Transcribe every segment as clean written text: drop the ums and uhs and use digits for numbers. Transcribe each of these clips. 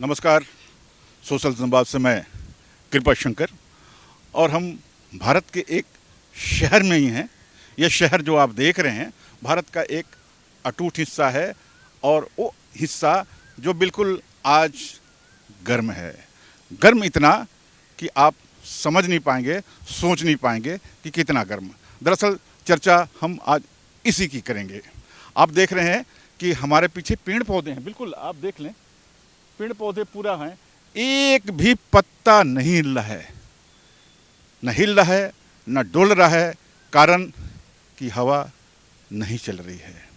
नमस्कार। सोशल संवाद से मैं कृपा शंकर और हम भारत के एक शहर में ही हैं। यह शहर जो आप देख रहे हैं भारत का एक अटूट हिस्सा है और वो हिस्सा जो बिल्कुल आज गर्म है। गर्म इतना कि आप समझ नहीं पाएंगे, सोच नहीं पाएंगे कि कितना गर्म। दरअसल चर्चा हम आज इसी की करेंगे। आप देख रहे हैं कि हमारे पीछे पेड़ पौधे हैं, बिल्कुल आप देख लें, पेड़ पौधे पूरा हैं, एक भी पत्ता नहीं हिल रहा है, न हिल रहा है न डोल रहा है, कारण कि हवा नहीं चल रही है।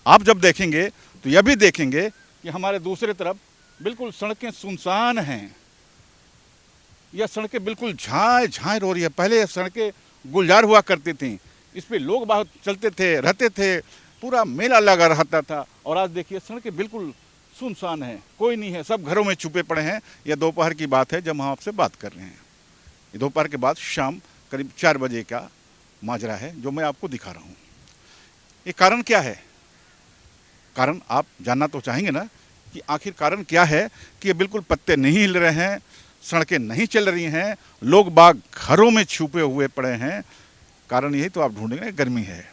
आप जब देखेंगे तो यह भी देखेंगे कि हमारे दूसरे तरफ बिल्कुल सड़कें सुनसान हैं। यह सड़कें बिल्कुल झाए झाए रो रही है। पहले यह सड़कें गुलजार हुआ करती थीं, इस पे लोग बाहर चलते थे, रहते थे, पूरा मेला लगा रहता था। और आज देखिए सड़कें बिल्कुल सुनसान है, कोई नहीं है, सब घरों में छुपे पड़े हैं। यह दोपहर की बात है जब हम आपसे बात कर रहे हैं। ये दोपहर के बाद शाम करीब 4 बजे का माजरा है जो मैं आपको दिखा रहा हूँ। ये कारण क्या है? कारण आप जानना तो चाहेंगे ना कि आखिर कारण क्या है कि ये बिल्कुल पत्ते नहीं हिल रहे हैं, सड़कें नहीं चल रही हैं, लोग बाग घरों में छुपे हुए पड़े हैं। कारण यही तो आप ढूंढेंगे, गर्मी है,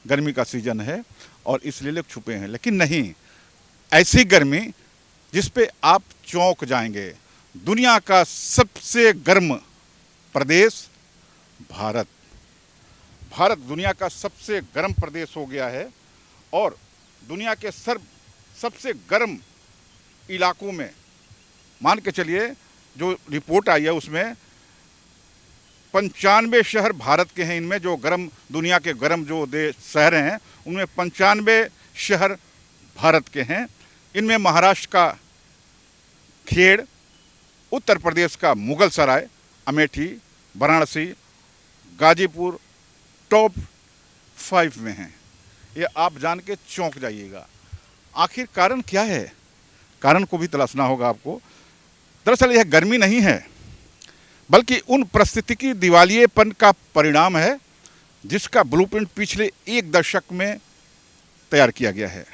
गर्मी का सीजन है और इसलिए लोग छुपे हैं। लेकिन नहीं, ऐसी गर्मी जिस पे आप चौंक जाएंगे। दुनिया का सबसे गर्म प्रदेश भारत। भारत दुनिया का सबसे गर्म प्रदेश हो गया है और दुनिया के सबसे गर्म इलाकों में मान के चलिए, जो रिपोर्ट आई है उसमें 95 शहर भारत के हैं। इनमें जो गर्म, दुनिया के गर्म जो शहर हैं उनमें 95 शहर भारत के हैं। इनमें महाराष्ट्र का खेड़, उत्तर प्रदेश का मुगल सराय, अमेठी, वाराणसी, गाजीपुर टॉप 5 में हैं। ये आप जान के चौंक जाइएगा। आखिर कारण क्या है? कारण को भी तलाशना होगा आपको। दरअसल यह गर्मी नहीं है बल्कि उन पारिस्थितिकी दिवालियेपन का परिणाम है जिसका ब्लूप्रिंट पिछले 1 दशक में तैयार किया गया है।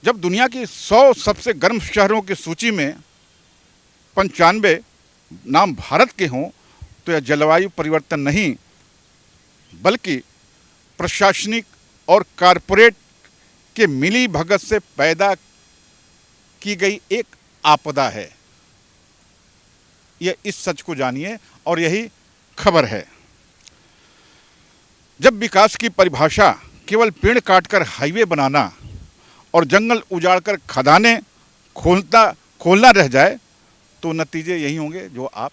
जब दुनिया की 100 सबसे गर्म शहरों की सूची में 95 नाम भारत के हों तो यह जलवायु परिवर्तन नहीं बल्कि प्रशासनिक और कारपोरेट के मिली भगत से पैदा की गई एक आपदा है। यह इस सच को जानिए और यही खबर है। जब विकास की परिभाषा केवल पेड़ काटकर हाईवे बनाना और जंगल उजाड़कर खदानें खोलना रह जाए तो नतीजे यही होंगे जो आप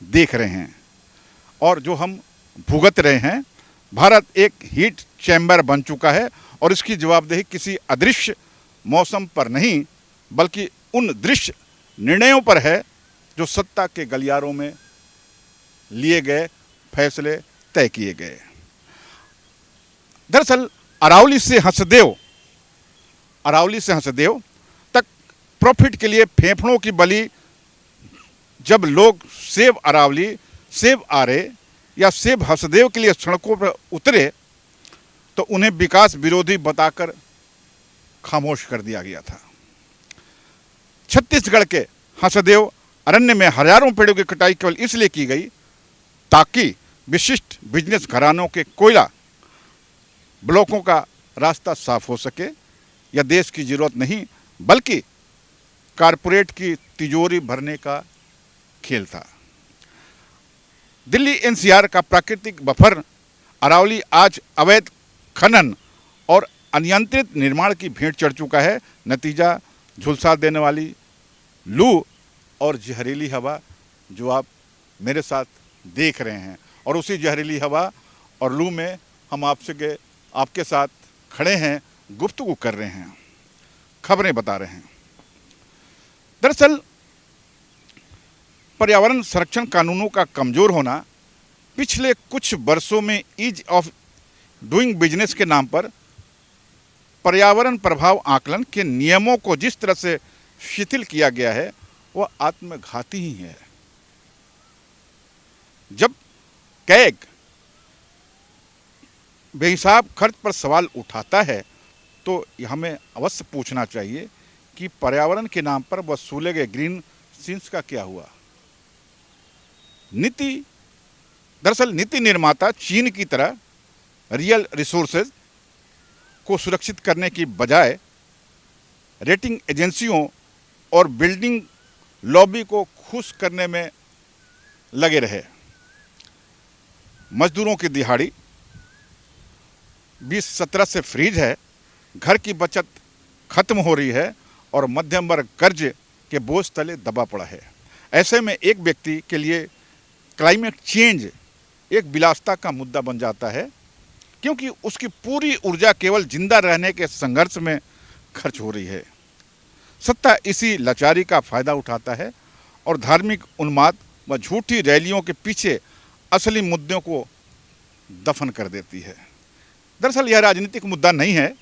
देख रहे हैं और जो हम भुगत रहे हैं। भारत एक हीट चैम्बर बन चुका है और इसकी जवाबदेही किसी अदृश्य मौसम पर नहीं बल्कि उन दृश्य निर्णयों पर है जो सत्ता के गलियारों में लिए गए फैसले तय किए गए। दरअसल अरावली से हंसदेव तक प्रॉफिट के लिए फेफड़ों की बलि जब लोग सेब अरावली, सेब आरे या सेब हंसदेव के लिए सड़कों पर उतरे तो उन्हें विकास विरोधी बताकर खामोश कर दिया गया था। छत्तीसगढ़ के हंसदेव अरण्य में हजारों पेड़ों की कटाई केवल इसलिए की गई ताकि विशिष्ट बिजनेस घरानों के कोयला ब्लॉकों का रास्ता साफ हो सके। यह देश की जरूरत नहीं बल्कि कारपोरेट की तिजोरी भरने का खेल था। दिल्ली एनसीआर का प्राकृतिक बफर अरावली आज अवैध खनन और अनियंत्रित निर्माण की भेंट चढ़ चुका है। नतीजा झुलसा देने वाली लू और जहरीली हवा जो आप मेरे साथ देख रहे हैं। और उसी जहरीली हवा और लू में हम आपके साथ खड़े हैं, गुफ्तगू कर रहे हैं, खबरें बता रहे हैं। दरअसल पर्यावरण संरक्षण कानूनों का कमजोर होना पिछले कुछ वर्षों में ईज ऑफ डूइंग बिजनेस के नाम पर पर्यावरण प्रभाव आकलन के नियमों को जिस तरह से शिथिल किया गया है वह आत्मघाती ही है। जब कैग बेहिसाब खर्च पर सवाल उठाता है तो हमें अवश्य पूछना चाहिए कि पर्यावरण के नाम पर वसूले गए ग्रीन सीन्स का क्या हुआ। दरअसल नीति निर्माता चीन की तरह रियल रिसोर्सेज को सुरक्षित करने की बजाय रेटिंग एजेंसियों और बिल्डिंग लॉबी को खुश करने में लगे रहे। मजदूरों की दिहाड़ी 2017 से फ्रीज है, घर की बचत खत्म हो रही है और मध्यम वर्ग कर्ज के बोझ तले दबा पड़ा है। ऐसे में एक व्यक्ति के लिए क्लाइमेट चेंज एक विलासिता का मुद्दा बन जाता है, क्योंकि उसकी पूरी ऊर्जा केवल जिंदा रहने के संघर्ष में खर्च हो रही है। सत्ता इसी लाचारी का फायदा उठाता है और धार्मिक उन्माद व झूठी रैलियों के पीछे असली मुद्दों को दफन कर देती है। दरअसल यह राजनीतिक मुद्दा नहीं है।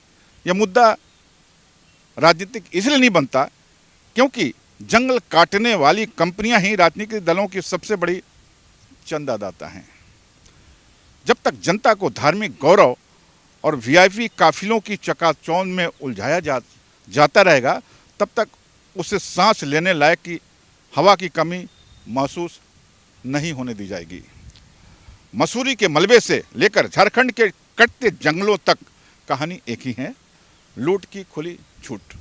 यह मुद्दा राजनीतिक इसलिए नहीं बनता क्योंकि जंगल काटने वाली कंपनियां ही राजनीतिक दलों की सबसे बड़ी चंदादाता हैं। जब तक जनता को धार्मिक गौरव और वीआईपी काफिलों की चकाचौंध में उलझाया जाता रहेगा, तब तक उसे सांस लेने लायक की हवा की कमी महसूस नहीं होने दी जाएगी। मसूरी के मलबे से लेकर झारखंड के कटते जंगलों तक कहानी एक ही है, लूट की खुली छूट।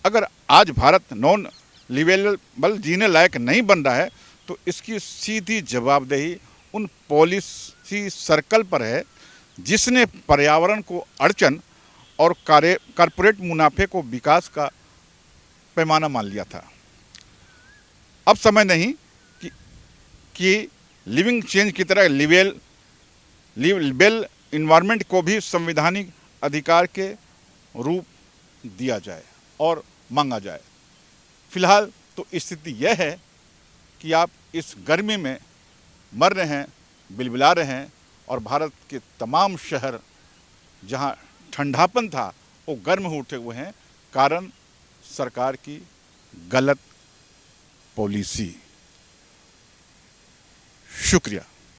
अगर आज भारत नॉन लिवेबल जीने लायक नहीं बन रहा है, तो इसकी सीधी जवाबदेही उन पॉलिसी सर्कल पर है जिसने पर्यावरण को अड़चन और कारपोरेट मुनाफे को विकास का पैमाना मान लिया था। अब समय नहीं कि लिविंग चेंज की तरह लिवेबल इन्वायरमेंट को भी संवैधानिक अधिकार के रूप दिया जाए और मांगा जाए। फिलहाल तो स्थिति यह है कि आप इस गर्मी में मर रहे हैं, बिलबिला रहे हैं और भारत के तमाम शहर जहां ठंडापन था वो गर्म हो उठे हुए हैं, कारण सरकार की गलत पॉलिसी। शुक्रिया।